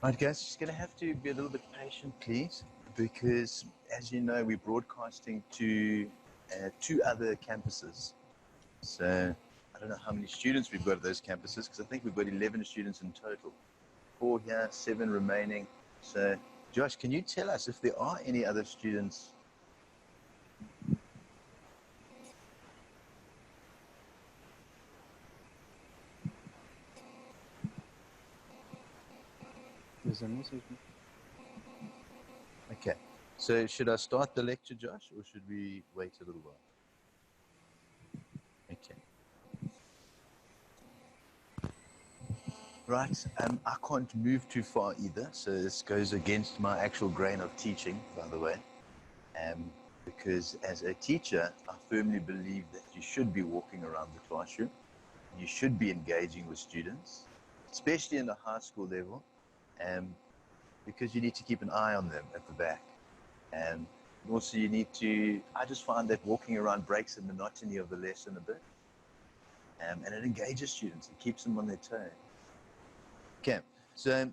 Right, guys, just going to have to be a little bit patient, please, because as you know, we're broadcasting to two other campuses. So I don't know how many students we've got at those campuses, because I think we've got 11 students in total. 4 here, 7 remaining. So, Josh, can you tell us if there are any other students? There's a message. Okay. So should I start the lecture, Josh, or should we wait a little while? Okay. Right, I can't move too far either, so this goes against my actual grain of teaching, by the way, because as a teacher, I firmly believe that you should be walking around the classroom, you should be engaging with students, especially in the high school level, because you need to keep an eye on them at the back. And also you need to, I just find that walking around breaks the monotony of the lesson a bit, and it engages students, it keeps them on their toes. Okay, so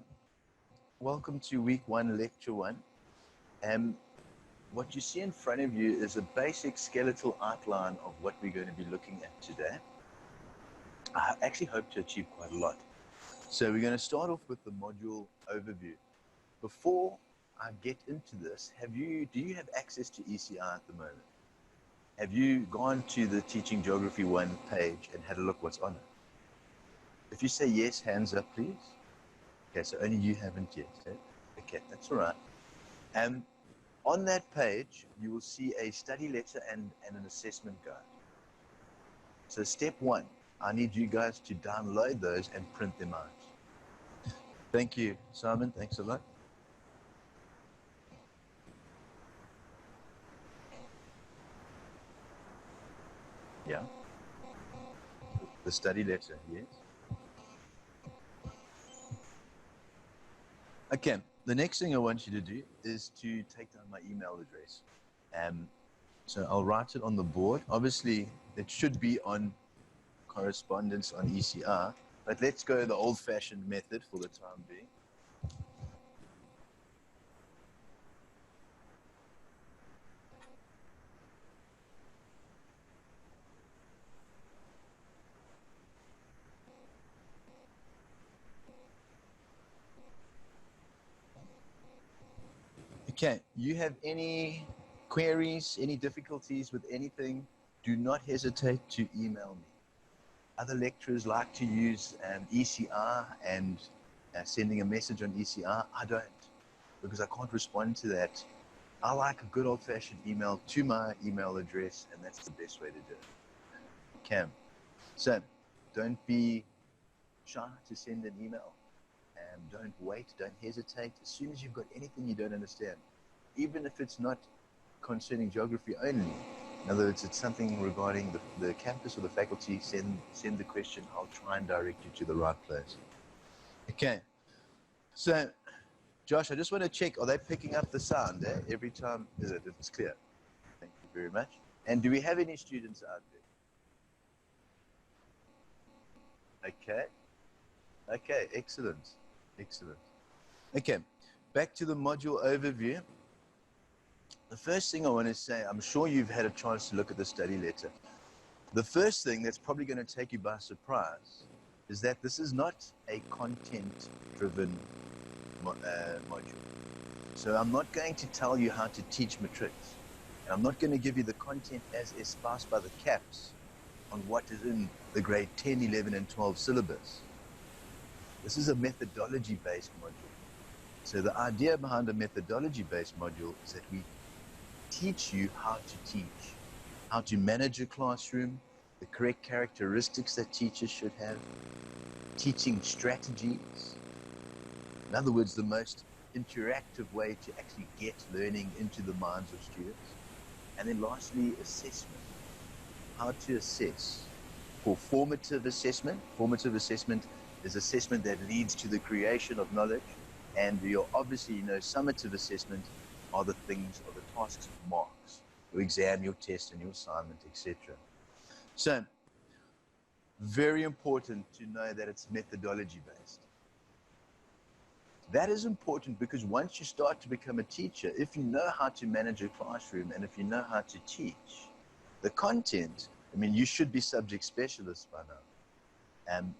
welcome to week 1, lecture 1. What you see in front of you is a basic skeletal outline of what we're going to be looking at today. I actually hope to achieve quite a lot. So we're going to start off with the module overview. Before I get into this, do you have access to ECI at the moment? Have you gone to the Teaching Geography 1 page and had a look what's on it? If you say yes, hands up, please. Okay, so only you haven't yet. Okay, that's all right. On that page, you will see a study letter and an assessment guide. So step 1, I need you guys to download those and print them out. Thank you, Simon. Thanks a lot. Yeah. The study letter, yes. Okay, the next thing I want you to do is to take down my email address. So I'll write it on the board. Obviously, it should be on correspondence on ECR, but let's go the old-fashioned method for the time being. Okay, you have any queries, any difficulties with anything, do not hesitate to email me. Other lecturers like to use ECR and sending a message on ECR. I don't, because I can't respond to that. I like a good old-fashioned email to my email address, and that's the best way to do it. Okay, so don't be shy to send an email. Don't wait, don't hesitate. As soon as you've got anything you don't understand, even if it's not concerning geography only, in other words, it's something regarding the campus or the faculty, send the question. I'll try and direct you to the right place. Okay, so Josh, I just want to check, are they picking up the sound every time? Is it? It's clear. Thank you very much. And do we have any students out there? Okay. Okay, excellent. Excellent. Okay, back to the module overview. The first thing I want to say, I'm sure you've had a chance to look at the study letter. The first thing that's probably going to take you by surprise is that this is not a content-driven module. So I'm not going to tell you how to teach matrics. And I'm not going to give you the content as espoused by the CAPS on what is in the grade 10, 11, and 12 syllabus. This is a methodology-based module. So the idea behind a methodology-based module is that we teach you how to teach, how to manage a classroom, the correct characteristics that teachers should have, teaching strategies. In other words, the most interactive way to actually get learning into the minds of students. And then lastly, assessment. How to assess. For formative assessment is assessment that leads to the creation of knowledge. And your obviously, summative assessment are the things, or the tasks of marks, your exam, your test, and your assignment, etc. So, very important to know that it's methodology based. That is important because once you start to become a teacher, if you know how to manage a classroom and if you know how to teach, the content, I mean, you should be subject specialists by now.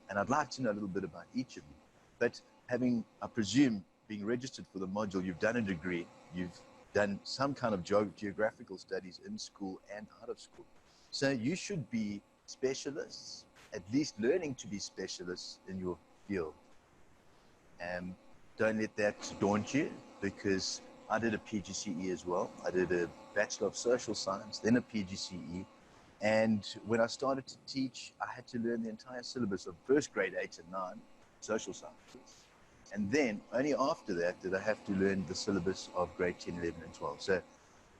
And I'd like to know a little bit about each of you. But having, I presume, being registered for the module, you've done a degree, you've done some kind of geographical studies in school and out of school. So you should be specialists, at least learning to be specialists in your field. And don't let that daunt you, because I did a PGCE as well. I did a Bachelor of Social Science, then a PGCE. And when I started to teach, I had to learn the entire syllabus of first grade 8 and 9, social sciences. And then only after that did I have to learn the syllabus of grade 10, 11, and 12. So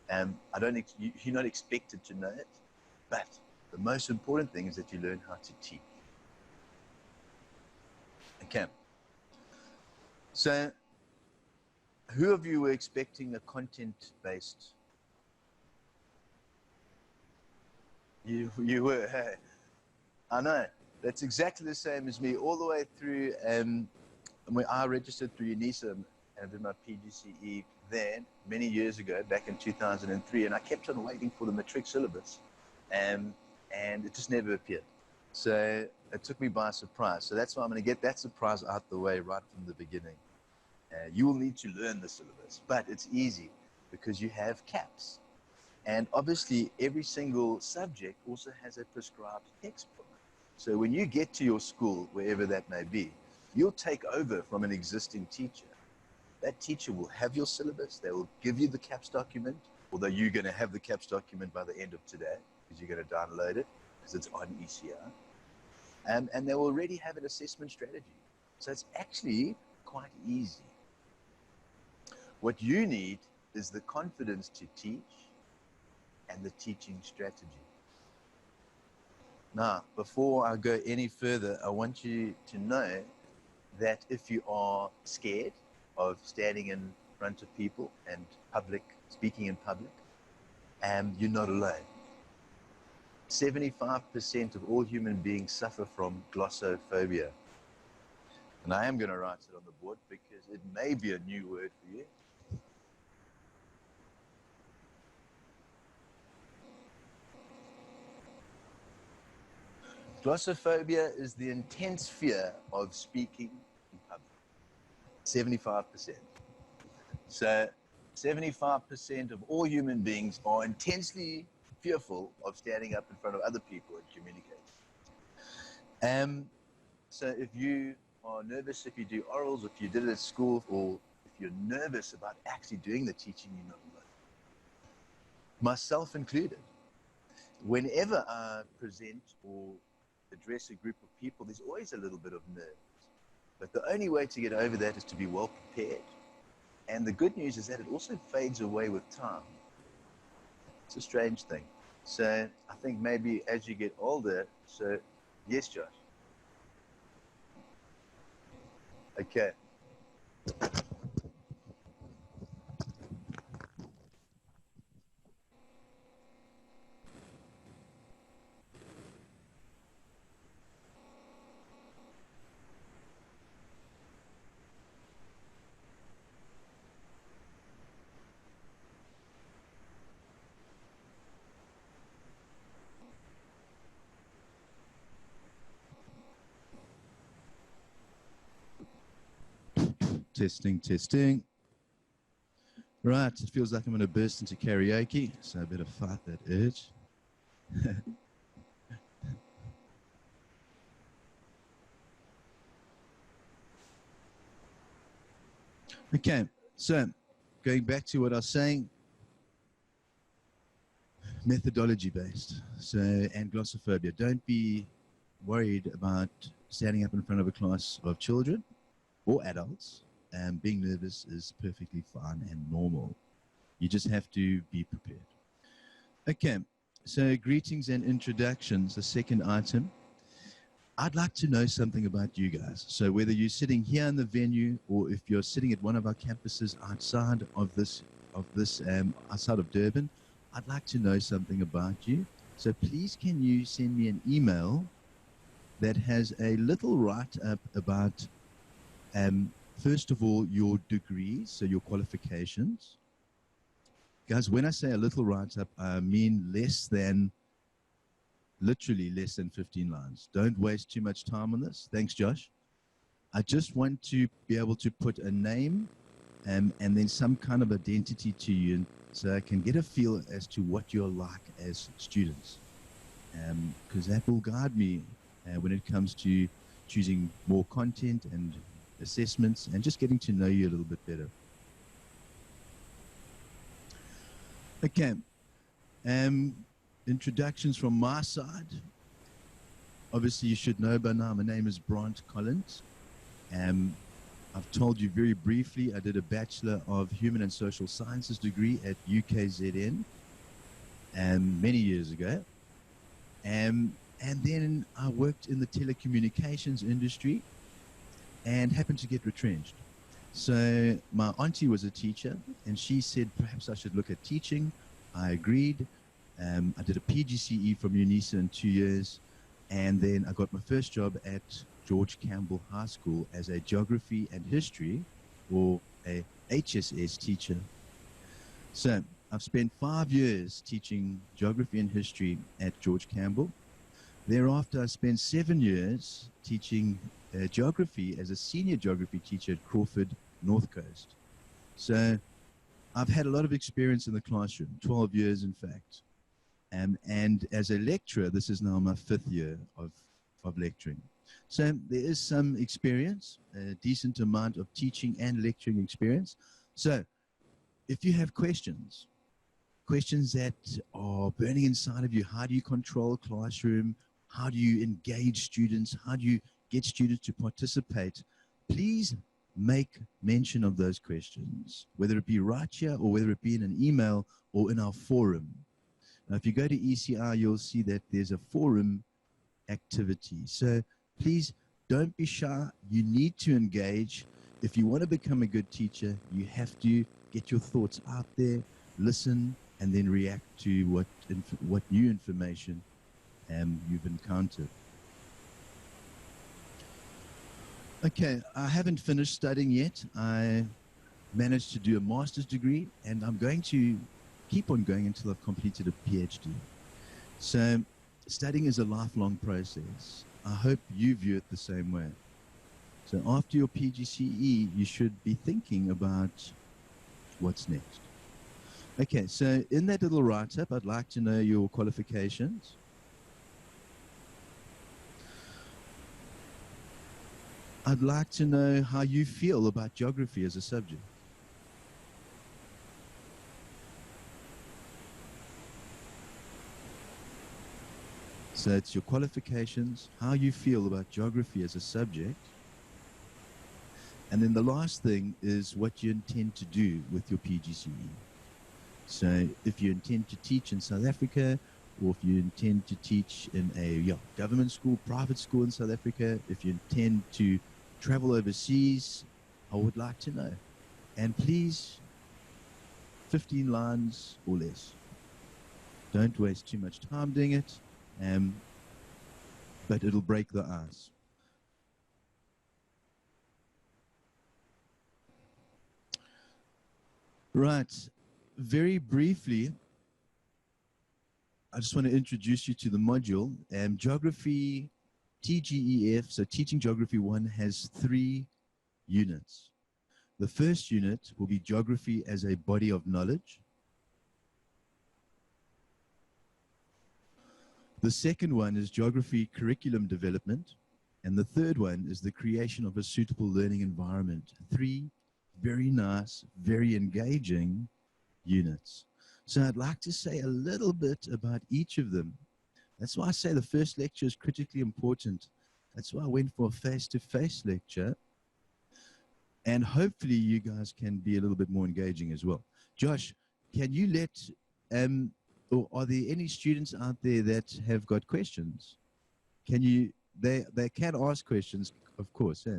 you're not expected to know it, but the most important thing is that you learn how to teach. Okay. So who of you were expecting a content-based? You were, hey. I know. That's exactly the same as me, all the way through. When I registered through UNISA and did my PGCE then, many years ago, back in 2003, and I kept on waiting for the matric syllabus, and it just never appeared. So it took me by surprise. So that's why I'm going to get that surprise out the way right from the beginning. You will need to learn the syllabus, but it's easy because you have caps. And obviously, every single subject also has a prescribed textbook. So when you get to your school, wherever that may be, you'll take over from an existing teacher. That teacher will have your syllabus. They will give you the CAPS document, although you're going to have the CAPS document by the end of today because you're going to download it because it's on ECR. And they will already have an assessment strategy. So it's actually quite easy. What you need is the confidence to teach and the teaching strategy. Now, before I go any further, I want you to know that if you are scared of standing in front of people and speaking in public, you're not alone. 75% of all human beings suffer from glossophobia. And I am going to write it on the board because it may be a new word for you. Glossophobia is the intense fear of speaking in public. 75%. So 75% of all human beings are intensely fearful of standing up in front of other people and communicating. So if you are nervous, if you do orals, if you did it at school, or if you're nervous about actually doing the teaching, you're not alone. Myself included. Whenever I present or address a group of people, there's always a little bit of nerves. But the only way to get over that is to be well prepared. And the good news is that it also fades away with time. It's a strange thing. So I think maybe as you get older, so yes, Josh. Okay. Testing, testing. Right, it feels like I'm going to burst into karaoke, so I better fight that urge. Okay, so going back to what I was saying, methodology based, so, and glossophobia. Don't be worried about standing up in front of a class of children or adults. Being nervous is perfectly fine and normal. You just have to be prepared. Okay, so greetings and introductions, the second item. I'd like to know something about you guys. So whether you're sitting here in the venue or if you're sitting at one of our campuses outside of outside of Durban, I'd like to know something about you. So please can you send me an email that has a little write-up about first of all, your degrees, so your qualifications. Guys, when I say a little write-up, I mean literally less than 15 lines. Don't waste too much time on this. Thanks, Josh. I just want to be able to put a name and then some kind of identity to you, so I can get a feel as to what you're like as students, because that will guide me when it comes to choosing more content and assessments and just getting to know you a little bit better. Okay, introductions from my side. Obviously, you should know by now, my name is Brant Collins. I've told you very briefly, I did a Bachelor of Human and Social Sciences degree at UKZN many years ago. And then I worked in the telecommunications industry and happened to get retrenched. So my auntie was a teacher, and she said perhaps I should look at teaching. I agreed. I did a PGCE from UNISA in 2 years, and then I got my first job at George Campbell High School as a geography and history, or a HSS teacher. So I've spent 5 years teaching geography and history at George Campbell. Thereafter, I spent 7 years teaching geography as a senior geography teacher at Crawford North Coast. So I've had a lot of experience in the classroom, 12 years in fact. And as a lecturer, this is now my 5th year of lecturing. So there is some experience, a decent amount of teaching and lecturing experience. So if you have questions that are burning inside of you, how do you control a classroom? How do you engage students? How do you get students to participate? Please make mention of those questions, whether it be right here or whether it be in an email or in our forum. Now, if you go to ECI, you'll see that there's a forum activity. So please don't be shy. You need to engage. If you want to become a good teacher, you have to get your thoughts out there, listen, and then react to what new information you've encountered. Okay, I haven't finished studying yet. I managed to do a master's degree, and I'm going to keep on going until I've completed a PhD. So studying is a lifelong process. I hope you view it the same way. So after your PGCE, you should be thinking about what's next. Okay, so in that little write-up, I'd like to know your qualifications. I'd like to know how you feel about geography as a subject. So it's your qualifications, how you feel about geography as a subject. And then the last thing is what you intend to do with your PGCE. So if you intend to teach in South Africa, or if you intend to teach in a government school, private school in South Africa, if you intend to travel overseas, I would like to know. And please, 15 lines or less. Don't waste too much time doing it, but it'll break the ice. Right, very briefly, I just want to introduce you to the module. Geography TGEF, so Teaching Geography 1, has 3 units. The first unit will be Geography as a Body of Knowledge. The second one is Geography Curriculum Development. And the third one is the creation of a suitable learning environment. 3 very nice, very engaging units. So I'd like to say a little bit about each of them. That's why I say the first lecture is critically important. That's why I went for a face-to-face lecture. And hopefully you guys can be a little bit more engaging as well. Josh, can you let, or are there any students out there that have got questions? Can you, they can ask questions, of course. Yeah.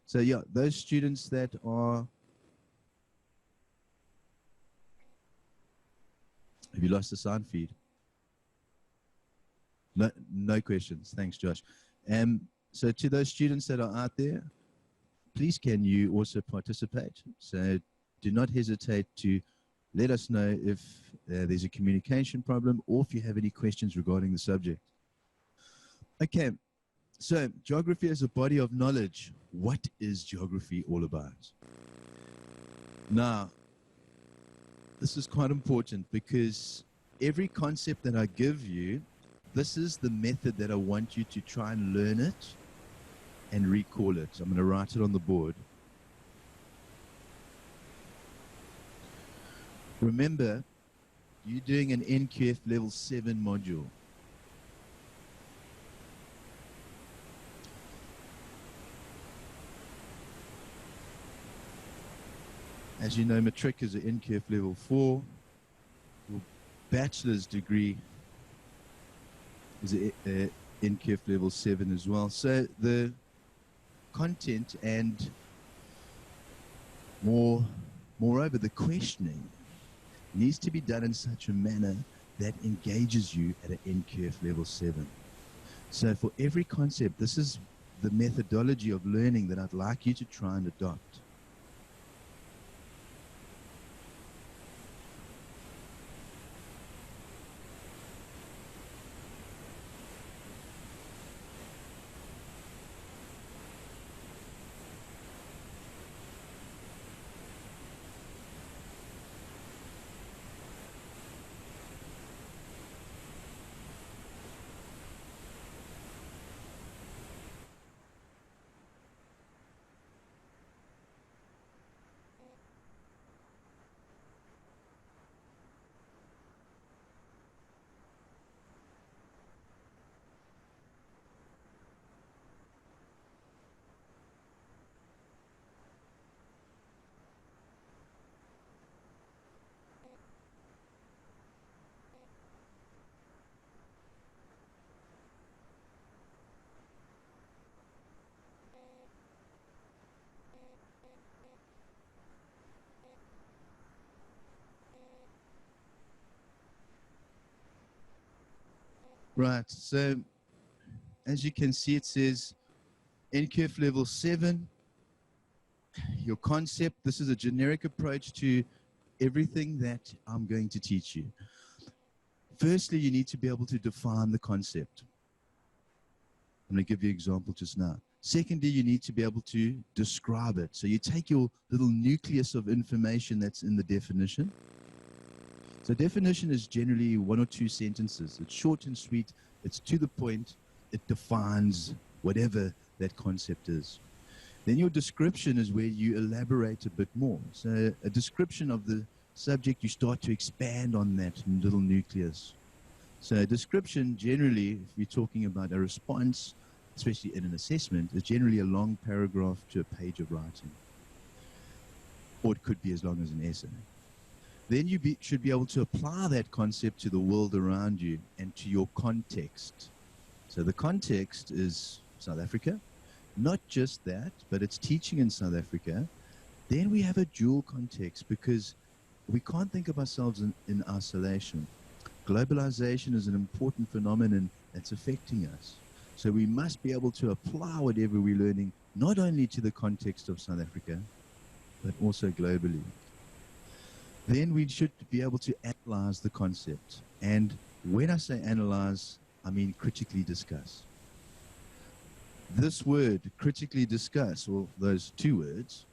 So yeah, those students that are, have you lost the sound feed? No questions. Thanks, Josh. So to those students that are out there, please can you also participate? So do not hesitate to let us know if there's a communication problem or if you have any questions regarding the subject. Okay, so geography as a body of knowledge. What is geography all about? Now, this is quite important because every concept that I give you, this is the method that I want you to try and learn it and recall it. I'm going to write it on the board. Remember, you're doing an NQF level 7 module. As you know, matric is an NQF level 4. Your bachelor's degree is a NQF level 7 as well. So the content and moreover, the questioning needs to be done in such a manner that engages you at an NQF level 7. So for every concept, this is the methodology of learning that I'd like you to try and adopt. Right, so as you can see, it says NQF level 7, your concept. This is a generic approach to everything that I'm going to teach you. Firstly, you need to be able to define the concept. I'm going to give you an example just now. Secondly, you need to be able to describe it. So you take your little nucleus of information that's in the definition. So definition is generally 1 or 2 sentences. It's short and sweet. It's to the point. It defines whatever that concept is. Then your description is where you elaborate a bit more. So a description of the subject, you start to expand on that little nucleus. So a description generally, if you're talking about a response, especially in an assessment, is generally a long paragraph to a page of writing. Or it could be as long as an essay. Then you should be able to apply that concept to the world around you and to your context. So the context is South Africa. Not just that, but it's teaching in South Africa. Then we have a dual context because we can't think of ourselves in isolation. Globalization is an important phenomenon that's affecting us. So we must be able to apply whatever we're learning, not only to the context of South Africa, but also globally. Then we should be able to analyze the concept. And when I say analyze, I mean critically discuss. This word, critically discuss, or those 2 words,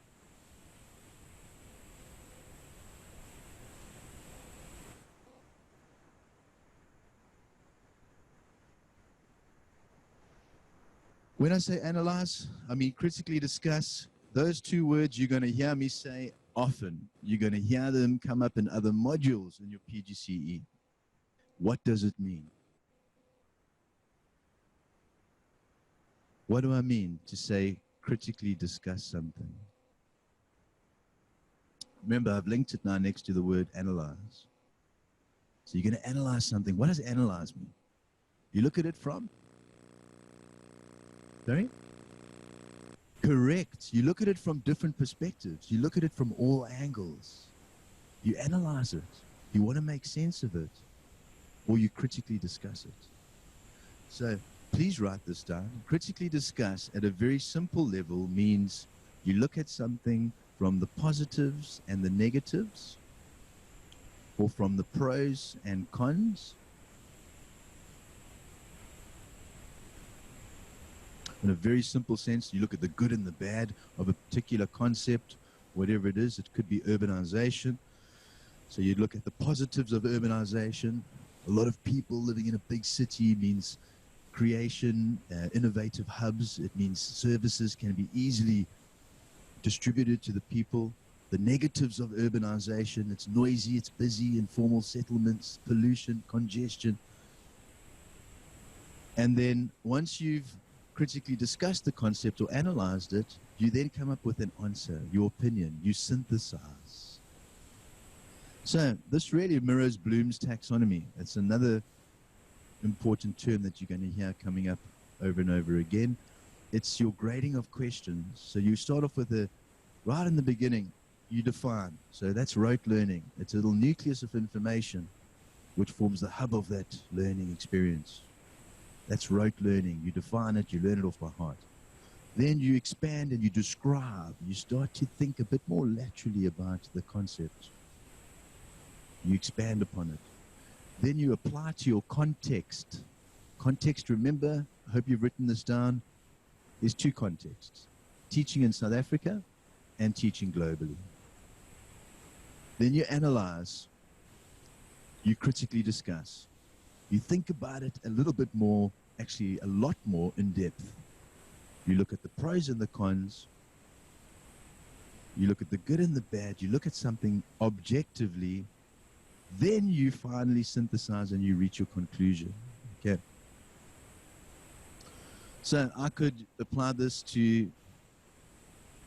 when I say analyze, I mean critically discuss. Those 2 words you're going to hear me say often. You're going to hear them come up in other modules in your PGCE. What does it mean? What do I mean to say critically discuss something? Remember, I've linked it now next to the word analyze. So you're going to analyze something. What does analyze mean? You look at it from? Sorry? Correct. You look at it from different perspectives. You look at it from all angles. You analyze it. You want to make sense of it. Or you critically discuss it. So please write this down. Critically discuss at a very simple level means You look at something from the positives and the negatives, or from the pros and cons. In a very simple sense, you look at the good and the bad of a particular concept, whatever it is. It could be urbanization. So you look at the positives of urbanization. A lot of people living in a big city means creation, innovative hubs. It means services can be easily distributed to the people. The negatives of urbanization: it's noisy, it's busy, informal settlements, pollution, congestion. And then once you've critically discussed the concept or analyzed it, you then come up with an answer, your opinion, you synthesize. So this really mirrors Bloom's taxonomy. It's another important term that you're going to hear coming up over and over again. It's your grading of questions. So you start off with right in the beginning, you define. So that's rote learning. It's a little nucleus of information which forms the hub of that learning experience. That's rote learning. You define it, you learn it off by heart. Then you expand and you describe. You start to think a bit more laterally about the concept. You expand upon it. Then you apply to your context. Context, remember, I hope you've written this down, there's two contexts: teaching in South Africa and teaching globally. Then you analyze, you critically discuss, you think about it a little bit more, actually a lot more in depth. You look at the pros and the cons, you look at the good and the bad, you look at something objectively, then you finally synthesize and you reach your conclusion. Okay. So I could apply this to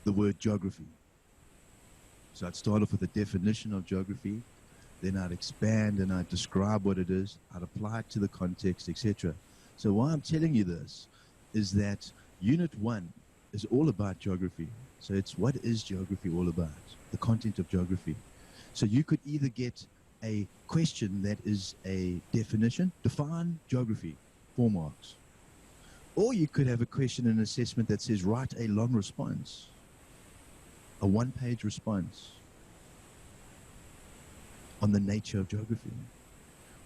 the word geography. So I'd start off with a definition of geography, then I'd expand and I'd describe what it is, I'd apply it to the context, etc. So why I'm telling you this is that Unit 1 is all about geography. So it's what is geography all about, the content of geography. So you could either get a question that is a definition, define geography, 4 marks. Or you could have a question and assessment that says write a long response, a 1-page response on the nature of geography.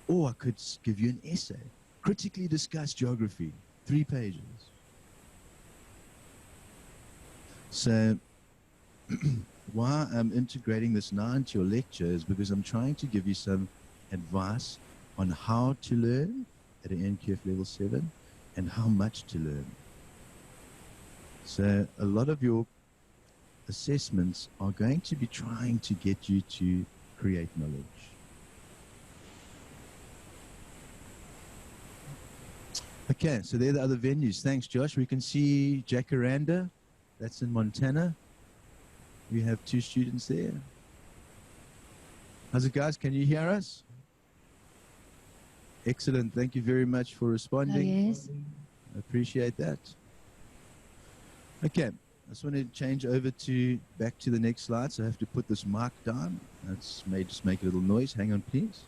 Or I could give you an essay, critically discuss geography, 3 pages. So why I'm integrating this now into your lecture is because I'm trying to give you some advice on how to learn at an NQF level 7 and how much to learn. So a lot of your assessments are going to be trying to get you to create knowledge. Okay, so there are the other venues. Thanks, Josh. We can see Jacaranda. That's in Montana. We have 2 students there. How's it, guys? Can you hear us? Excellent. Thank you very much for responding. Oh, yes. I appreciate that. Okay. I just want to change over back to the next slide. So I have to put this mark down. That's just make a little noise. Hang on, please.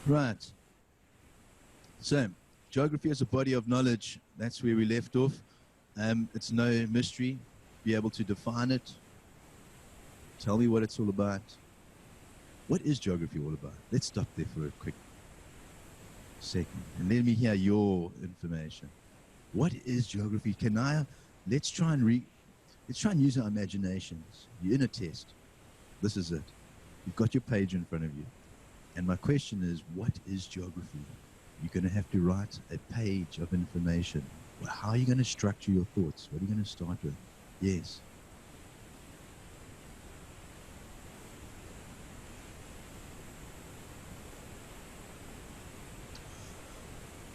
Right. So, geography as a body of knowledge, that's where we left off. It's no mystery. Be able to define it. Tell me what it's all about. What is geography all about? Let's stop there for a quick second and let me hear your information. What is geography? Let's try and use our imaginations. You're in a test. This is it. You've got your page in front of you. And my question is, what is geography? You're going to have to write a page of information. Well, how are you going to structure your thoughts? What are you going to start with? Yes.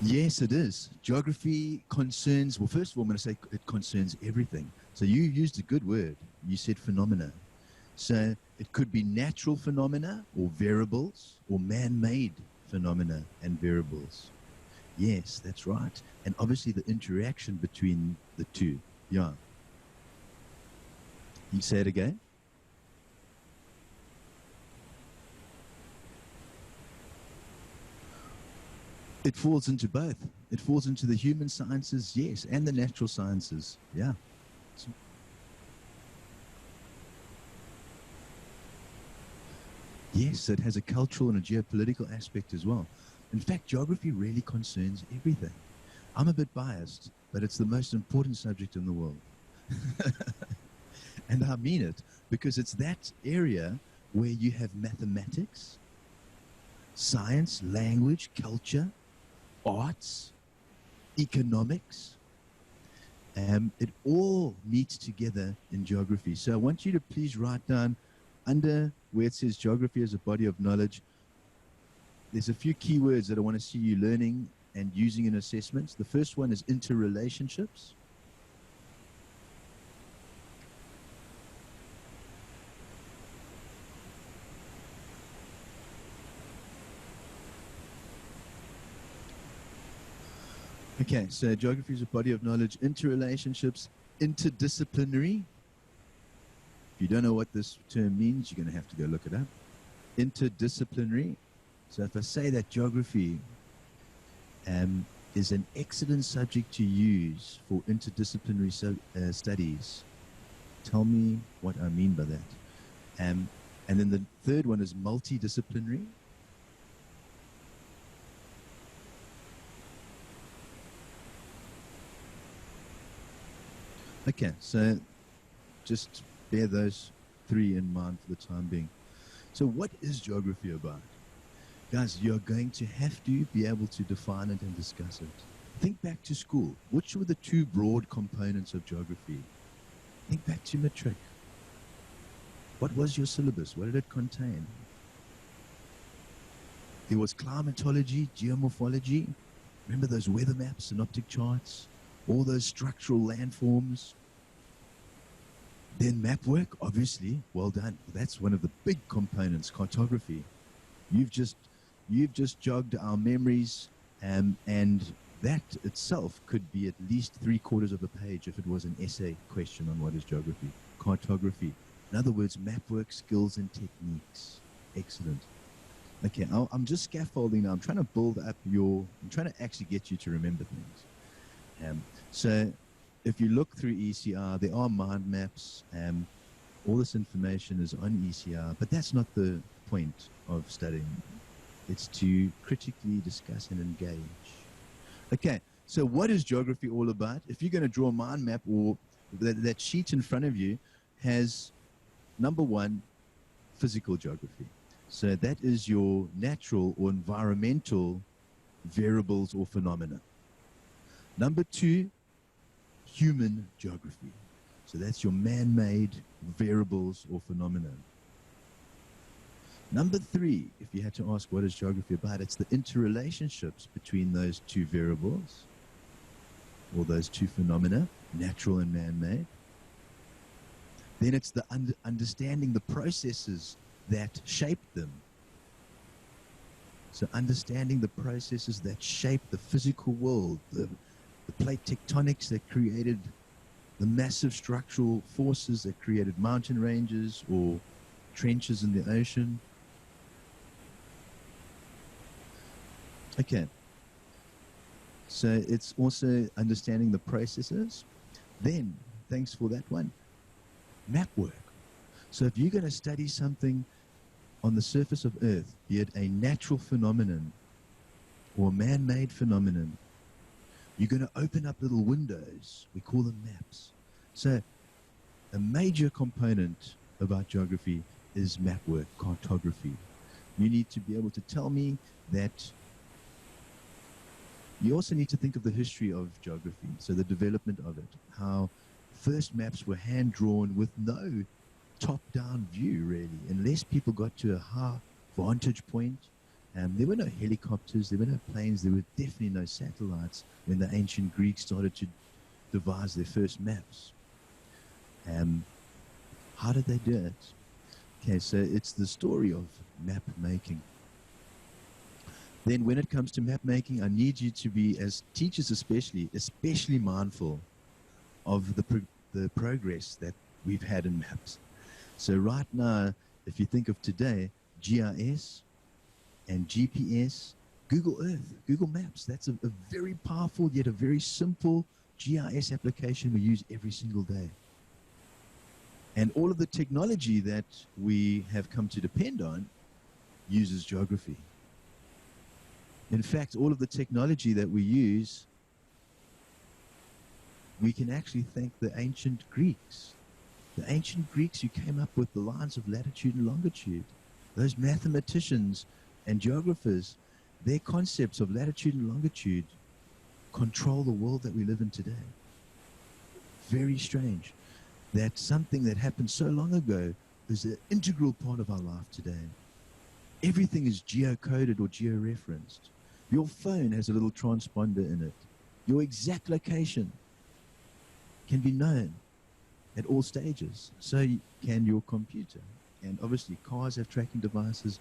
Yes, it is. Geography concerns, well, first of all, I'm going to say it concerns everything. So you used a good word. You said phenomena. So it could be natural phenomena or variables or man-made phenomena and variables. Yes, that's right. And obviously the interaction between the two. Yeah. You say it again? It falls into both. It falls into the human sciences, yes, and the natural sciences. Yeah. Yes, it has a cultural and a geopolitical aspect as well. In fact, geography really concerns everything. I'm a bit biased, but it's the most important subject in the world. And I mean it because it's that area where you have mathematics, science, language, culture, arts, economics. It all meets together in geography. So I want you to please write down under where it says geography as a body of knowledge. There's a few keywords that I want to see you learning and using in assessments. The first one is interrelationships. Okay, so geography is a body of knowledge, interrelationships, interdisciplinary. If you don't know what this term means, you're going to have to go look it up. Interdisciplinary. So if I say that geography is an excellent subject to use for interdisciplinary studies, tell me what I mean by that. And then the third one is multidisciplinary. Okay, so just bear those three in mind for the time being. So what is geography about? Guys, you're going to have to be able to define it and discuss it. Think back to school. Which were the two broad components of geography? Think back to matric. What was your syllabus? What did it contain? There was climatology, geomorphology. Remember those weather maps, synoptic charts, all those structural landforms. Then map work, obviously, well done. That's one of the big components, cartography. You've just jogged our memories, and that itself could be at least 3/4 of a page if it was an essay question on what is geography. Cartography. In other words, map work, skills, and techniques. Excellent. Okay, I'm just scaffolding now. I'm trying to actually get you to remember things. So if you look through ECR, there are mind maps. All this information is on ECR, but that's not the point of studying. It's to critically discuss and engage. Okay, so what is geography all about? If you're going to draw a mind map, or that sheet in front of you has, number one, physical geography. So that is your natural or environmental variables or phenomena. Number two, human geography. So that's your man-made variables or phenomena. Number three, if you had to ask what is geography about, it's the interrelationships between those two variables or those two phenomena, natural and man-made. Then it's the understanding the processes that shape them. So understanding the processes that shape the physical world, the plate tectonics that created the massive structural forces that created mountain ranges or trenches in the ocean. Okay. So it's also understanding the processes. Then, thanks for that one, map work. So if you're going to study something on the surface of Earth, be it a natural phenomenon or a man-made phenomenon, You're going to open up little windows. We call them maps. So a major component of our geography is map work, cartography. You need to be able to tell me that. You also need to think of the history of geography, so the development of it, how first maps were hand-drawn with no top-down view, really, unless people got to a high vantage point. There were no helicopters, there were no planes, there were definitely no satellites when the ancient Greeks started to devise their first maps. How did they do it? Okay, so it's the story of map making. Then when it comes to map making, I need you to be, as teachers especially mindful of the progress that we've had in maps. So right now, if you think of today, GIS and GPS, Google Earth, Google Maps, that's a very powerful yet a very simple GIS application we use every single day. And all of the technology that we have come to depend on uses geography. In fact, all of the technology that we use, we can actually thank the ancient Greeks. The ancient Greeks who came up with the lines of latitude and longitude. Those mathematicians and geographers, their concepts of latitude and longitude control the world that we live in today. Very strange that something that happened so long ago is an integral part of our life today. Everything is geocoded or geo-referenced. Your phone has a little transponder in it. Your exact location can be known at all stages. So can your computer. And obviously cars have tracking devices.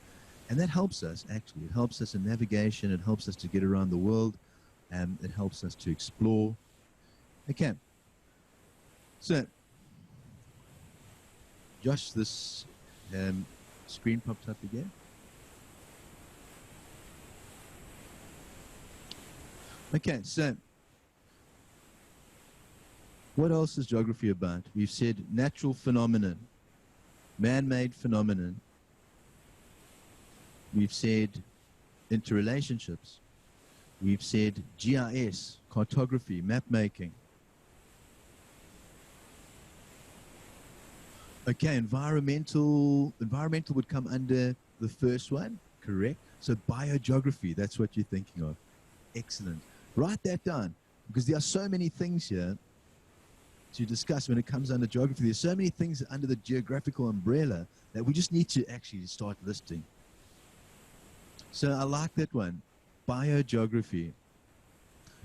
And that helps us, actually. It helps us in navigation. It helps us to get around the world. It helps us to explore. Okay. So, Josh, this screen popped up again. Okay, so what else is geography about? We've said natural phenomenon, man-made phenomenon. We've said interrelationships. We've said GIS, cartography, map making. Okay, environmental would come under the first one, correct? So biogeography, that's what you're thinking of. Excellent. Write that down, because there are so many things here to discuss when it comes under geography. There's so many things under the geographical umbrella that we just need to actually start listing. So I like that one, biogeography.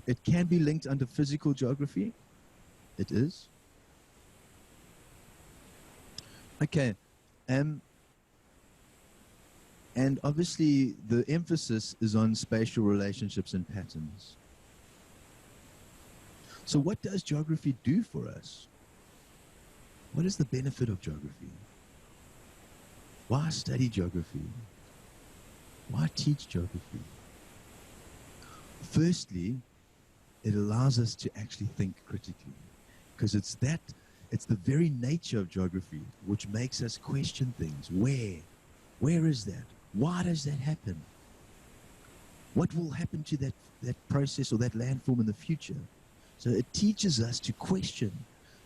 It can be linked under physical geography. It is. Okay. And obviously the emphasis is on spatial relationships and patterns. So what does geography do for us? What is the benefit of geography? Why study geography? Why teach geography? Firstly, it allows us to actually think critically, because it's the very nature of geography which makes us question things. Where is that? Why does that happen? What will happen to that process or that landform in the future? So it teaches us to question.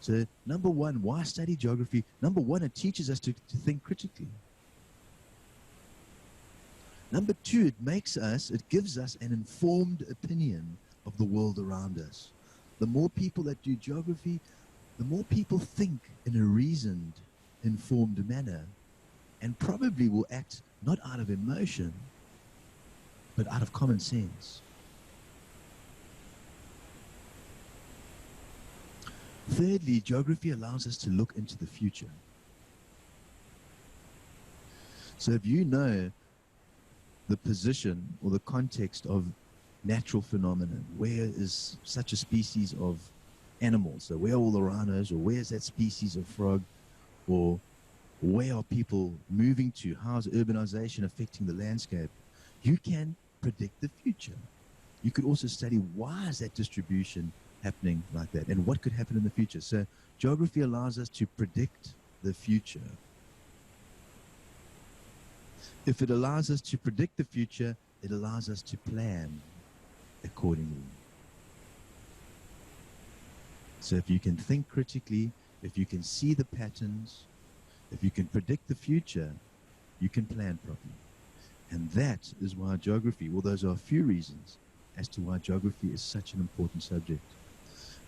So number one, why study geography? Number one, it teaches us to think critically. Number two, it gives us an informed opinion of the world around us. The more people that do geography, the more people think in a reasoned, informed manner, and probably will act not out of emotion, but out of common sense. Thirdly, geography allows us to look into the future. So if you know the position or the context of natural phenomenon, where is such a species of animals, so where are all the rhinos, or where is that species of frog, or where are people moving to, how is urbanization affecting the landscape, you can predict the future. You could also study why is that distribution happening like that, and what could happen in the future. So geography allows us to predict the future. If it allows us to predict the future, it allows us to plan accordingly. So if you can think critically, if you can see the patterns, if you can predict the future, you can plan properly. And that is why geography, well, those are a few reasons as to why geography is such an important subject.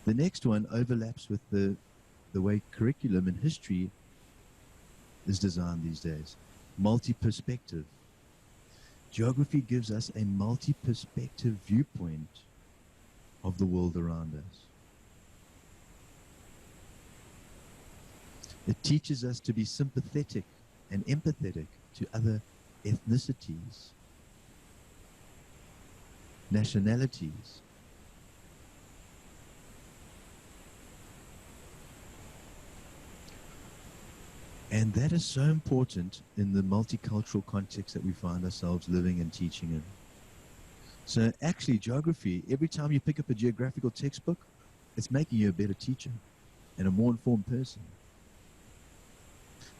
The next one overlaps with the way curriculum in history is designed these days. Multi-perspective. Geography gives us a multi-perspective viewpoint of the world around us. It teaches us to be sympathetic and empathetic to other ethnicities, nationalities. And that is so important in the multicultural context that we find ourselves living and teaching in. So actually, geography, every time you pick up a geographical textbook, it's making you a better teacher and a more informed person.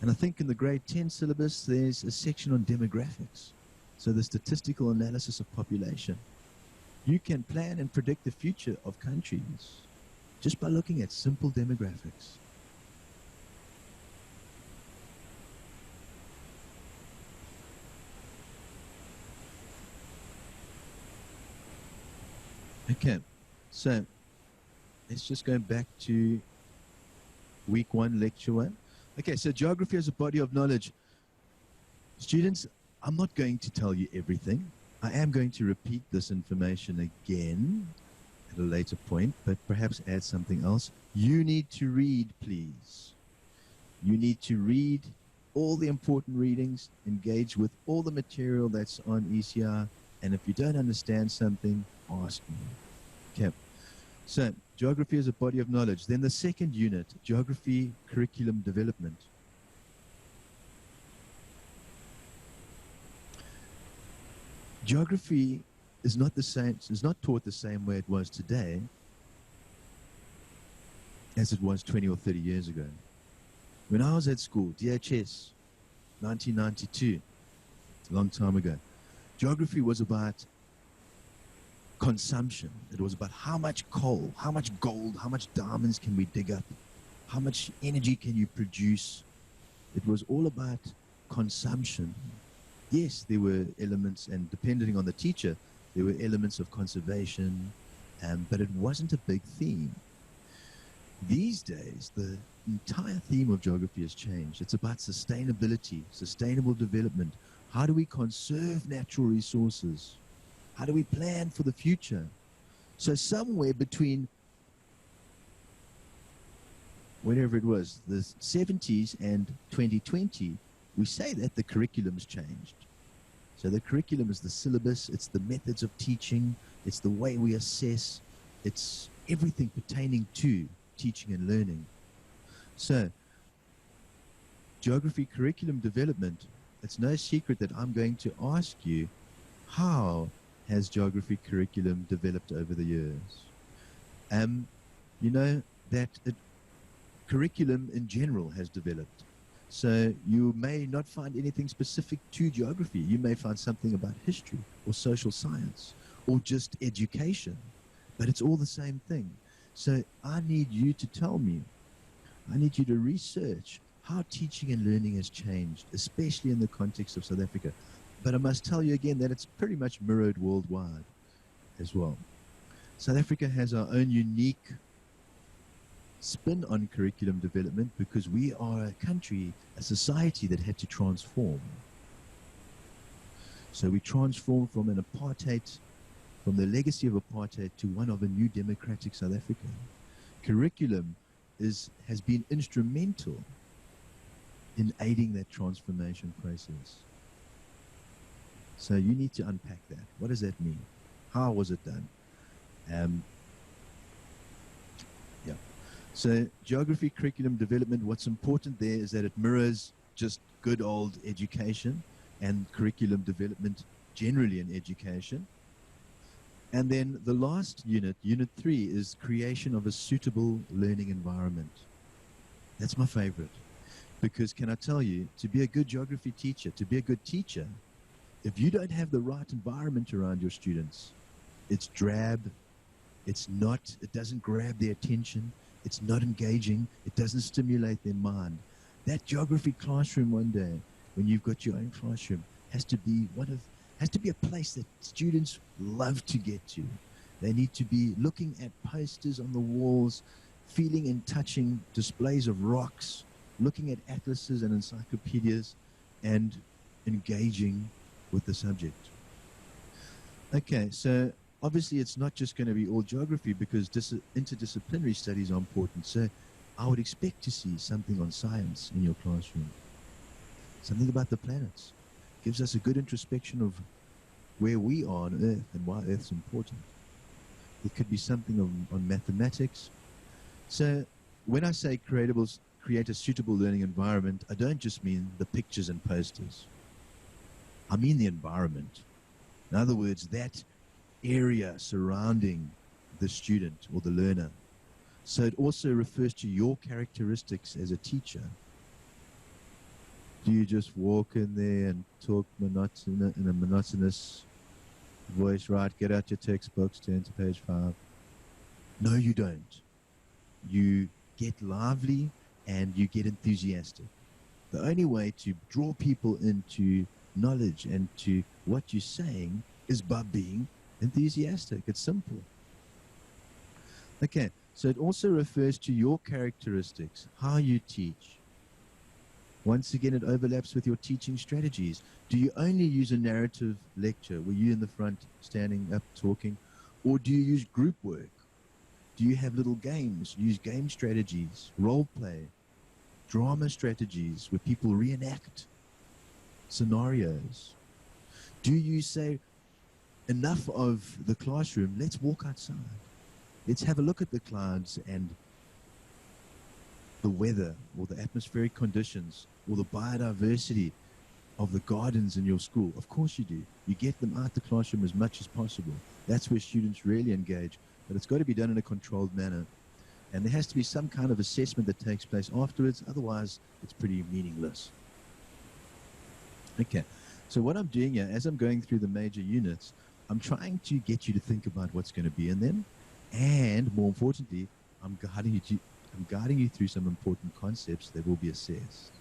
And I think in the grade 10 syllabus, there's a section on demographics. So the statistical analysis of population. You can plan and predict the future of countries just by looking at simple demographics. Okay, so let's just go back to week 1, lecture 1. Okay, so geography as a body of knowledge. Students, I'm not going to tell you everything. I am going to repeat this information again at a later point, but perhaps add something else. You need to read, please. You need to read all the important readings, engage with all the material that's on ECR, and if you don't understand something, ask me. Okay, so geography as a body of knowledge. Then the second unit, geography curriculum development. Geography is not the same, is not taught the same way it was today as it was 20 or 30 years ago. When I was at school, DHS, 1992, a long time ago, geography was about consumption. It was about how much coal, how much gold, how much diamonds can we dig up, how much energy can you produce. It was all about consumption. Yes, there were elements, and depending on the teacher, there were elements of conservation, but it wasn't a big theme. These days, the entire theme of geography has changed. It's about sustainability, sustainable development. How do we conserve natural resources? How do we plan for the future? So somewhere between whatever it was, the 70s and 2020, we say that the curriculum's changed. So the curriculum is the syllabus, it's the methods of teaching, it's the way we assess, it's everything pertaining to teaching and learning. So geography curriculum development, it's no secret that I'm going to ask you, how has geography curriculum developed over the years? You know that curriculum in general has developed. So you may not find anything specific to geography. You may find something about history or social science or just education, but it's all the same thing. So I need you to tell me, I need you to research how teaching and learning has changed, especially in the context of South Africa. But I must tell you again that it's pretty much mirrored worldwide as well. South Africa has our own unique spin on curriculum development because we are a country, a society that had to transform. So we transformed from an apartheid, from the legacy of apartheid to one of a new democratic South Africa. Curriculum has been instrumental in aiding that transformation process. So you need to unpack that. What does that mean? How was it done? Yeah. So geography curriculum development, what's important there is that it mirrors just good old education and curriculum development generally in education. And then the last unit, unit 3, is creation of a suitable learning environment. That's my favorite. Because can I tell you, to be a good geography teacher, to be a good teacher, if you don't have the right environment around your students, it's drab, it doesn't grab their attention, It's not engaging. It doesn't stimulate their mind. That geography classroom one day, when you've got your own classroom, has to be a place that students love to get to. They need to be looking at posters on the walls, feeling and touching displays of rocks, looking at atlases and encyclopedias, and engaging with the subject. Okay, so obviously it's not just going to be all geography, because interdisciplinary studies are important. So I would expect to see something on science in your classroom, something about the planets. Gives us a good introspection of where we are on Earth and why Earth's important. It could be something on mathematics. So when I say create a suitable learning environment, I don't just mean the pictures and posters. I mean the environment. In other words, that area surrounding the student or the learner. So it also refers to your characteristics as a teacher. Do you just walk in there and talk in a monotonous voice, right? Get out your textbooks, turn to page 5. No, you don't. You get lively and you get enthusiastic. The only way to draw people into knowledge and to what you're saying is by being enthusiastic. It's simple. Okay, so it also refers to your characteristics, how you teach. Once again, it overlaps with your teaching strategies. Do you only use a narrative lecture where you're in the front standing up talking, or do you use group work? Do you have little games? Use game strategies, role play, drama strategies where people reenact scenarios? Do you say, enough of the classroom, let's walk outside. Let's have a look at the clouds and the weather or the atmospheric conditions or the biodiversity of the gardens in your school. Of course you do. You get them out the classroom as much as possible. That's where students really engage. But it's got to be done in a controlled manner. And there has to be some kind of assessment that takes place afterwards. Otherwise, it's pretty meaningless. Okay. So what I'm doing here, as I'm going through the major units, I'm trying to get you to think about what's going to be in them. And more importantly, I'm guiding you through some important concepts that will be assessed.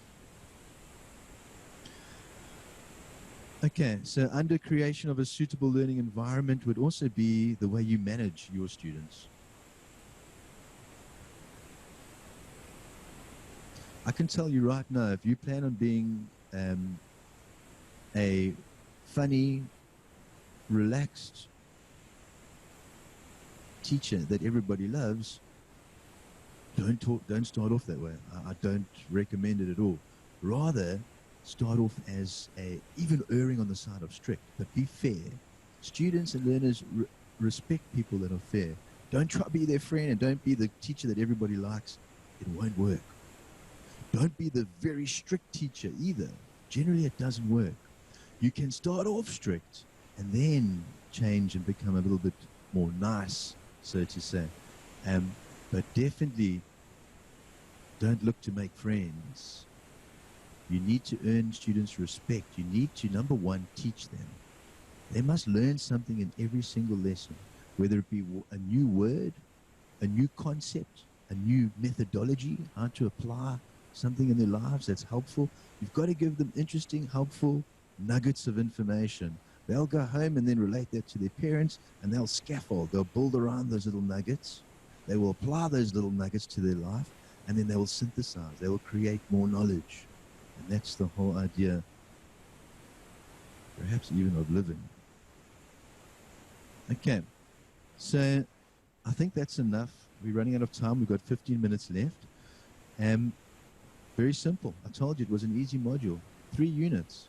Okay, so under creation of a suitable learning environment would also be the way you manage your students. I can tell you right now, if you plan on being a funny, relaxed teacher that everybody loves, don't start off that way. I don't recommend it at all. Rather, start off as even erring on the side of strict, but be fair. Students and learners respect people that are fair. Don't try to be their friend, and don't be the teacher that everybody likes. It won't work. Don't be the very strict teacher either. Generally, it doesn't work. You can start off strict and then change and become a little bit more nice, so to say. But definitely don't look to make friends. You need to earn students' respect. You need to, number one, teach them. They must learn something in every single lesson, whether it be a new word, a new concept, a new methodology, how to apply something in their lives that's helpful. You've got to give them interesting, helpful nuggets of information. They'll go home and then relate that to their parents, and they'll scaffold. They'll build around those little nuggets. They will apply those little nuggets to their life, and then they will synthesize. They will create more knowledge. And that's the whole idea, perhaps even of living. Okay, so I think that's enough. We're running out of time. We've got 15 minutes left. Very simple. I told you it was an easy module. 3 units.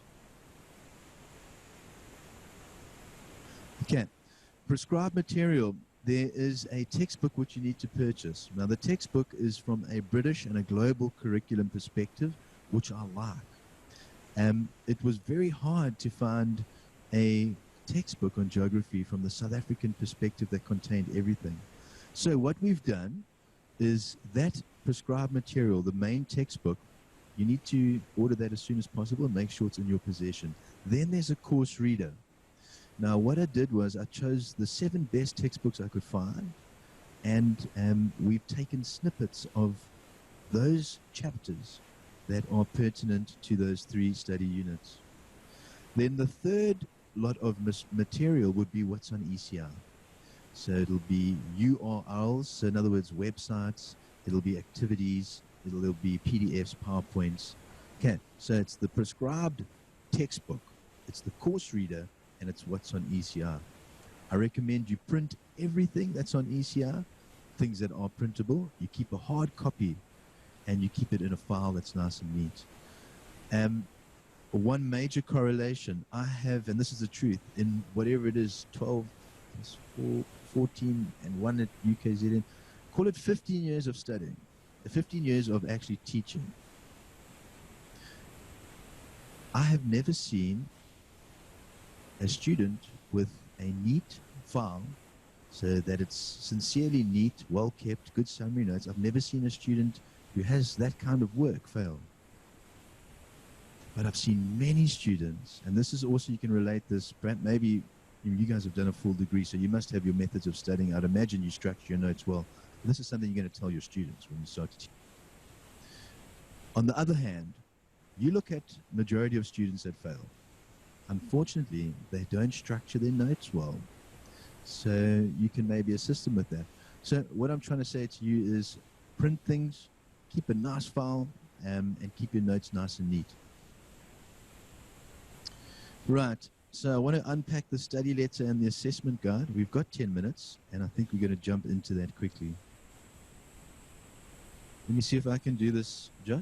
Okay, prescribed material. There is a textbook which you need to purchase. Now, the textbook is from a British and a global curriculum perspective, which I like. It was very hard to find a textbook on geography from the South African perspective that contained everything. So what we've done is that prescribed material, the main textbook, you need to order that as soon as possible and make sure it's in your possession. Then there's a course reader. Now, what I did was I chose the 7 best textbooks I could find, and we've taken snippets of those chapters that are pertinent to those 3 study units. Then the third lot of material would be what's on ECR. So it'll be URLs, so in other words, websites, it'll be activities, it'll be PDFs, PowerPoints. Okay, so it's the prescribed textbook, it's the course reader, and it's what's on ECR. I recommend you print everything that's on ECR, things that are printable. You keep a hard copy and you keep it in a file that's nice and neat. One major correlation I have, and this is the truth, in whatever it is, 12 plus 4, 14, and 1 at UKZN, call it 15 years of studying, 15 years of actually teaching. I have never seen a student with a neat file, so that it's sincerely neat, well kept, good summary notes. I've never seen a student who has that kind of work fail. But I've seen many students, and this is also, you can relate this, maybe you guys have done a full degree, so you must have your methods of studying. I'd imagine you structure your notes well. But this is something you're going to tell your students when you start to teach. On the other hand, you look at majority of students that fail. Unfortunately, they don't structure their notes well. So you can maybe assist them with that. So what I'm trying to say to you is print things, keep a nice file, and keep your notes nice and neat. Right, so I want to unpack the study letter and the assessment guide. We've got 10 minutes, and I think we're going to jump into that quickly. Let me see if I can do this, Josh.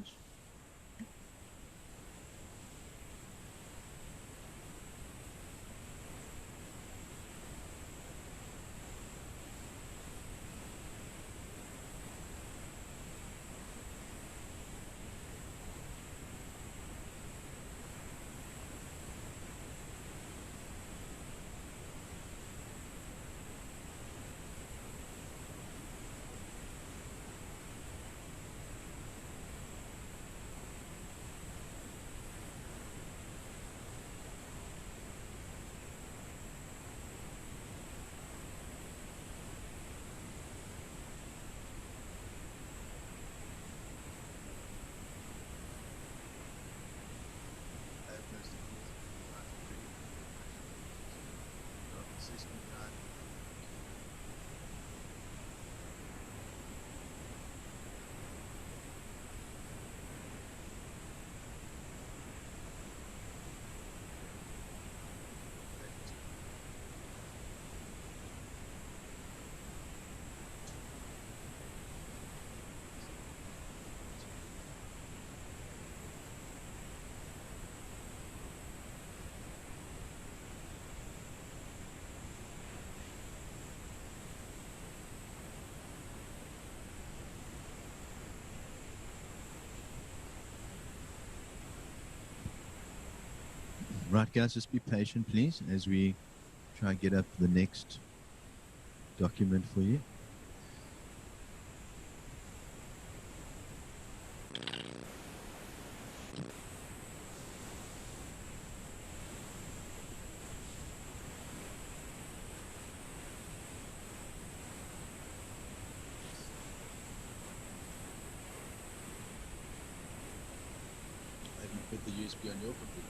Right, guys, just be patient, please, as we try and get up the next document for you. Have you put the USB on your computer?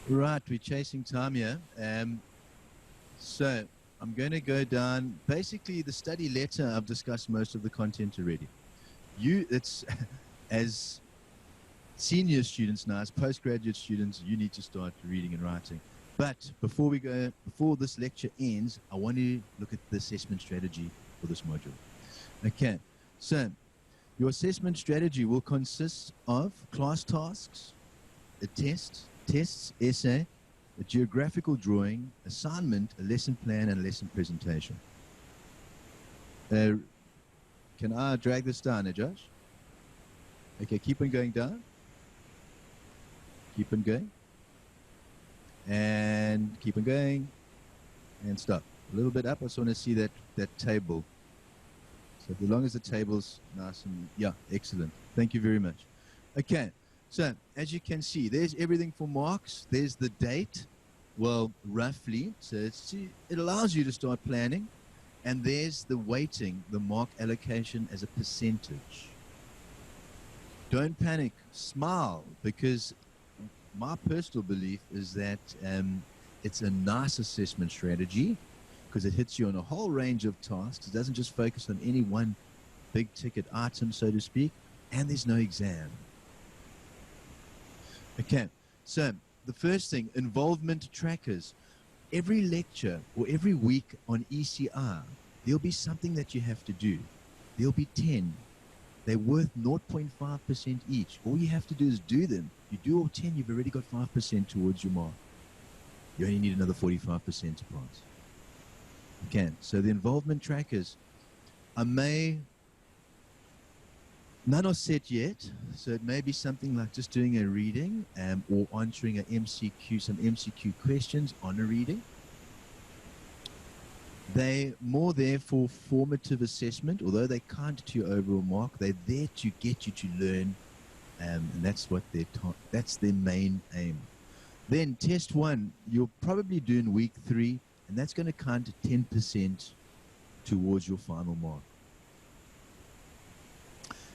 Right, we're chasing time here. So I'm going to go down. Basically, the study letter, I've discussed most of the content already. It's as senior students now, as postgraduate students, you need to start reading and writing. But before this lecture ends, I want to look at the assessment strategy for this module. Okay, so your assessment strategy will consist of class tasks, a tests, essay, a geographical drawing, assignment, a lesson plan, and a lesson presentation. Can I drag this down, Josh? Okay, keep on going down. Keep on going. And keep on going. And stop. A little bit up. I just want to see that table. So as long as the table's nice and, yeah, excellent. Thank you very much. Okay, so as you can see, there's everything for marks. There's the date, well, roughly. So it allows you to start planning. And there's the weighting, the mark allocation as a percentage. Don't panic, smile, because my personal belief is that it's a nice assessment strategy because it hits you on a whole range of tasks. It doesn't just focus on any one big ticket item, so to speak, and there's no exam. Okay, so the first thing, involvement trackers. Every lecture or every week on ECR, there'll be something that you have to do. There'll be 10. They're worth 0.5% each. All you have to do is do them. You do all 10, you've already got 5% towards your mark. You only need another 45% to pass. Okay, so the involvement trackers, none are set yet, so it may be something like just doing a reading or answering some MCQ questions on a reading. They're more there for formative assessment, although they can't to your overall mark. They're there to get you to learn, and that's what that's their main aim. Then test 1, you'll probably do in week 3, and that's going to count 10% towards your final mark.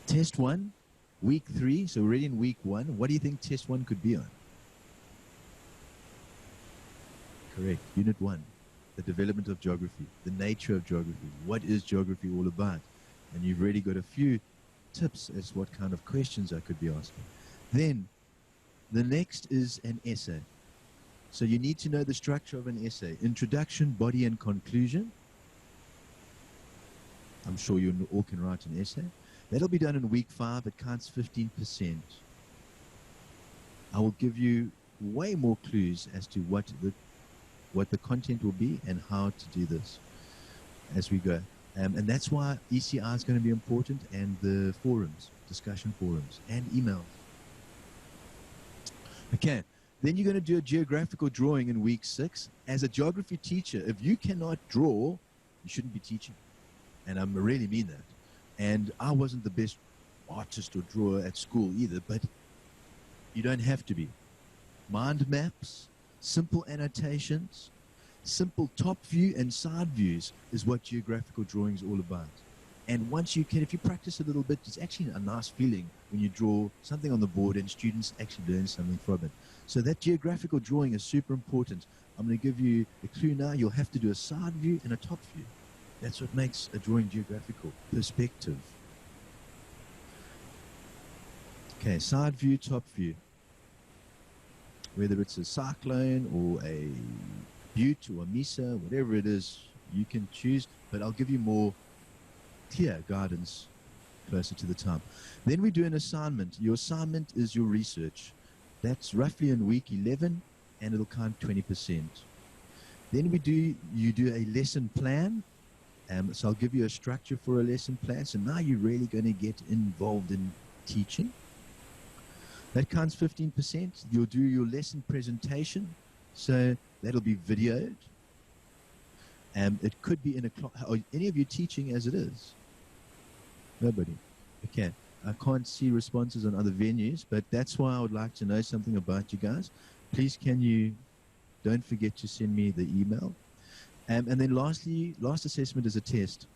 Test 1, week 3, so already in week 1, what do you think test 1 could be on? Correct, unit 1, the development of geography, the nature of geography, what is geography all about? And you've already got a few tips as what kind of questions I could be asking. Then, the next is an essay. So you need to know the structure of an essay, introduction, body, and conclusion. I'm sure you all can write an essay. That'll be done in week 5. It counts 15%. I will give you way more clues as to what the content will be and how to do this as we go. And that's why ECR is going to be important, and the forums, discussion forums, and emails. Okay, then you're going to do a geographical drawing in week 6. As a geography teacher, if you cannot draw, you shouldn't be teaching. And I really mean that. And I wasn't the best artist or drawer at school either, but you don't have to be. Mind maps, simple annotations, simple top view and side views is what geographical drawing is all about. And once you can, if you practice a little bit, it's actually a nice feeling when you draw something on the board and students actually learn something from it. So that geographical drawing is super important. I'm going to give you a clue now. You'll have to do a side view and a top view. That's what makes a drawing geographical. Perspective. Okay, side view, top view. Whether it's a cyclone or a butte or a mesa, whatever it is, you can choose. But I'll give you more clear guidance closer to the time. Then we do an assignment. Your assignment is your research. That's roughly in week 11, and it'll count 20%. Then you do a lesson plan. So I'll give you a structure for a lesson plan. So now you're really going to get involved in teaching. That counts 15%. You'll do your lesson presentation. So that'll be videoed. It could be in a class. Are any of you teaching as it is? Nobody. Okay. I can't see responses on other venues, but that's why I would like to know something about you guys. Please, don't forget to send me the email. And then lastly, last assessment is a test,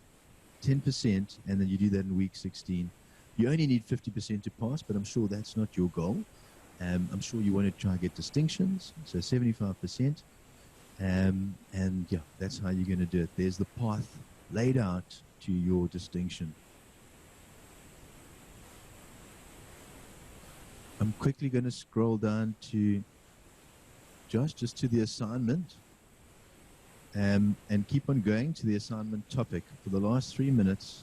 10%, and then you do that in week 16. You only need 50% to pass, but I'm sure that's not your goal. I'm sure you want to try and get distinctions, so 75%. And yeah, that's how you're going to do it. There's the path laid out to your distinction. I'm quickly going to scroll down to Josh, just to the assignment. And keep on going to the assignment topic for the last 3 minutes.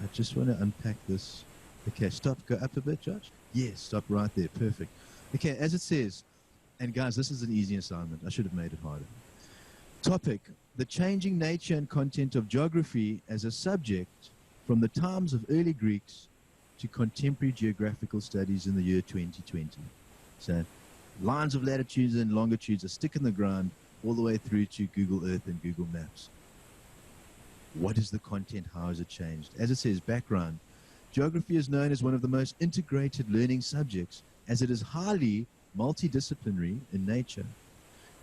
I just want to unpack this. Okay, stop, go up a bit, Josh. Yes, stop right there, perfect. Okay, as it says, and guys, this is an easy assignment. I should have made it harder. Topic, the changing nature and content of geography as a subject from the times of early Greeks to contemporary geographical studies in the year 2020. So lines of latitudes and longitudes are stick in the ground all the way through to Google Earth and Google Maps. What is the content? How has it changed? As it says, background. Geography is known as one of the most integrated learning subjects as it is highly multidisciplinary in nature.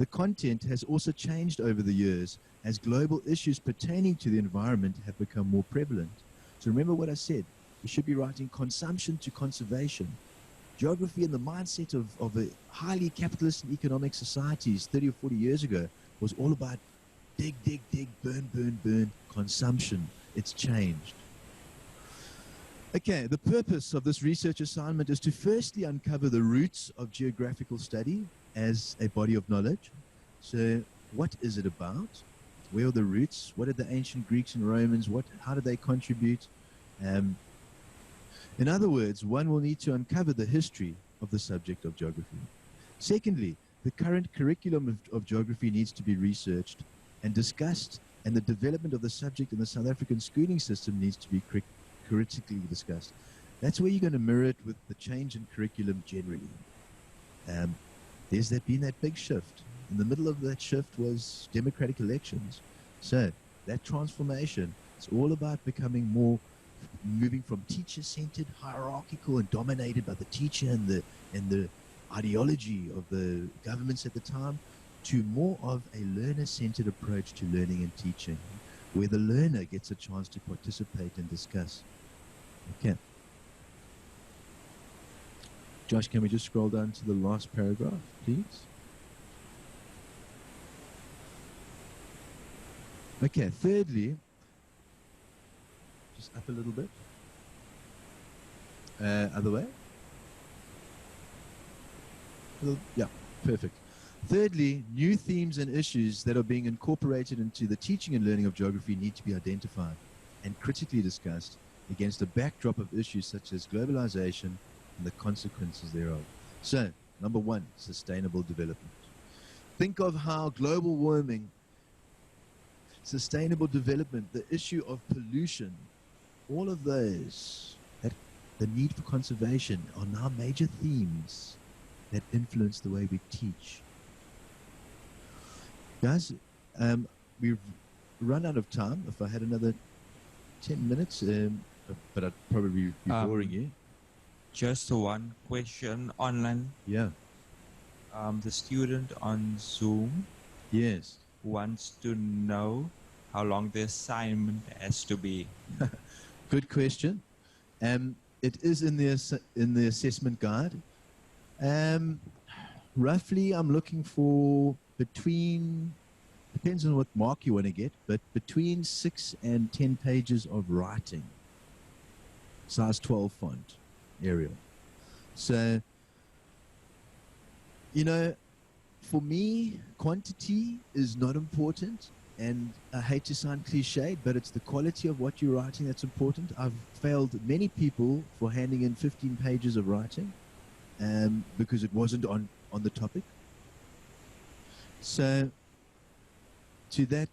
The content has also changed over the years as global issues pertaining to the environment have become more prevalent. So remember what I said, we should be writing consumption to conservation. Geography and the mindset of a highly capitalist and economic societies 30 or 40 years ago was all about dig, dig, dig, burn, burn, burn, consumption. It's changed. Okay, the purpose of this research assignment is to firstly uncover the roots of geographical study as a body of knowledge. So what is it about? Where are the roots? What are the ancient Greeks and Romans? How did they contribute? In other words, one will need to uncover the history of the subject of geography. Secondly, the current curriculum of geography needs to be researched and discussed, and the development of the subject in the South African schooling system needs to be critically discussed. That's where you're going to mirror it with the change in curriculum generally. There's been that big shift. In the middle of that shift was democratic elections. So that transformation is all about becoming more, moving from teacher-centered, hierarchical, and dominated by the teacher and the ideology of the governments at the time, to more of a learner-centered approach to learning and teaching, where the learner gets a chance to participate and discuss. Okay. Josh, can we just scroll down to the last paragraph, please? Okay, thirdly, just up a little bit. Other way. Yeah, perfect. Thirdly, new themes and issues that are being incorporated into the teaching and learning of geography need to be identified and critically discussed against a backdrop of issues such as globalization and the consequences thereof. So, number one, sustainable development. Think of how global warming, sustainable development, the issue of pollution, all of those, the need for conservation are now major themes that influence the way we teach. Guys, we've run out of time. If I had another 10 minutes, but I'd probably be boring you. Just one question online. Yeah. The student on Zoom wants to know how long the assignment has to be. Good question. It is in the assessment guide. Roughly, I'm looking for between, depends on what mark you want to get, but between 6 and 10 pages of writing. Size 12 font, Arial. So, you know, for me, quantity is not important, and I hate to sound cliched, but it's the quality of what you're writing that's important. I've failed many people for handing in 15 pages of writing because it wasn't on the topic. So, to that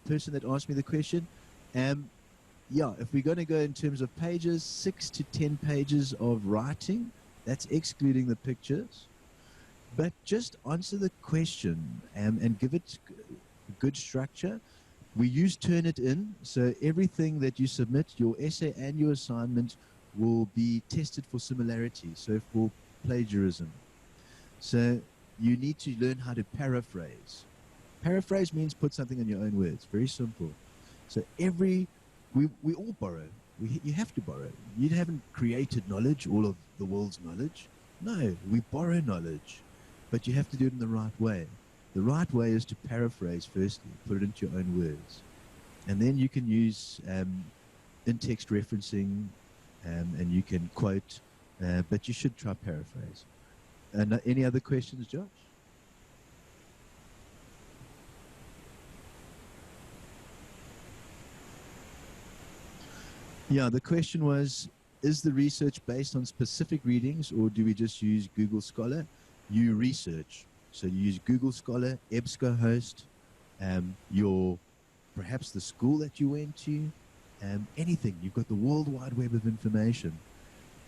person that asked me the question, yeah, if we're going to go in terms of pages, 6 to 10 pages of writing, that's excluding the pictures. But just answer the question and give it good structure. We use Turnitin, so everything that you submit, your essay and your assignment, will be tested for similarity, so for plagiarism. So you need to learn how to paraphrase. Paraphrase means put something in your own words. Very simple. So we all borrow. You have to borrow. You haven't created knowledge, all of the world's knowledge. No, we borrow knowledge, but you have to do it in the right way. The right way is to paraphrase firstly, put it into your own words. And then you can use in-text referencing and you can quote, but you should try paraphrase. And any other questions, Josh? Yeah, the question was, is the research based on specific readings or do we just use Google Scholar? You research. So you use Google Scholar, EBSCOhost, perhaps the school that you went to, anything. You've got the World Wide Web of information.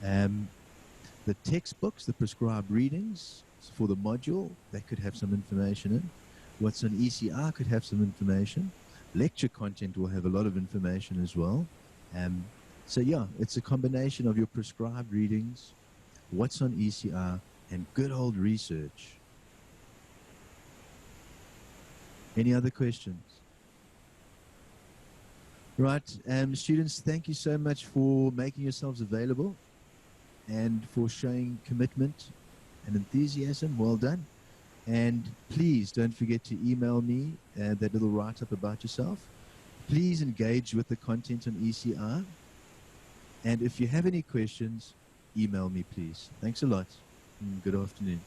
The textbooks, the prescribed readings for the module, that could have some information in. What's on ECR could have some information. Lecture content will have a lot of information as well. So yeah, it's a combination of your prescribed readings, what's on ECR, and good old research. Any other questions? Right, students, thank you so much for making yourselves available and for showing commitment and enthusiasm. Well done. And please don't forget to email me that little write-up about yourself. Please engage with the content on ECR. And if you have any questions, email me, please. Thanks a lot. Good afternoon.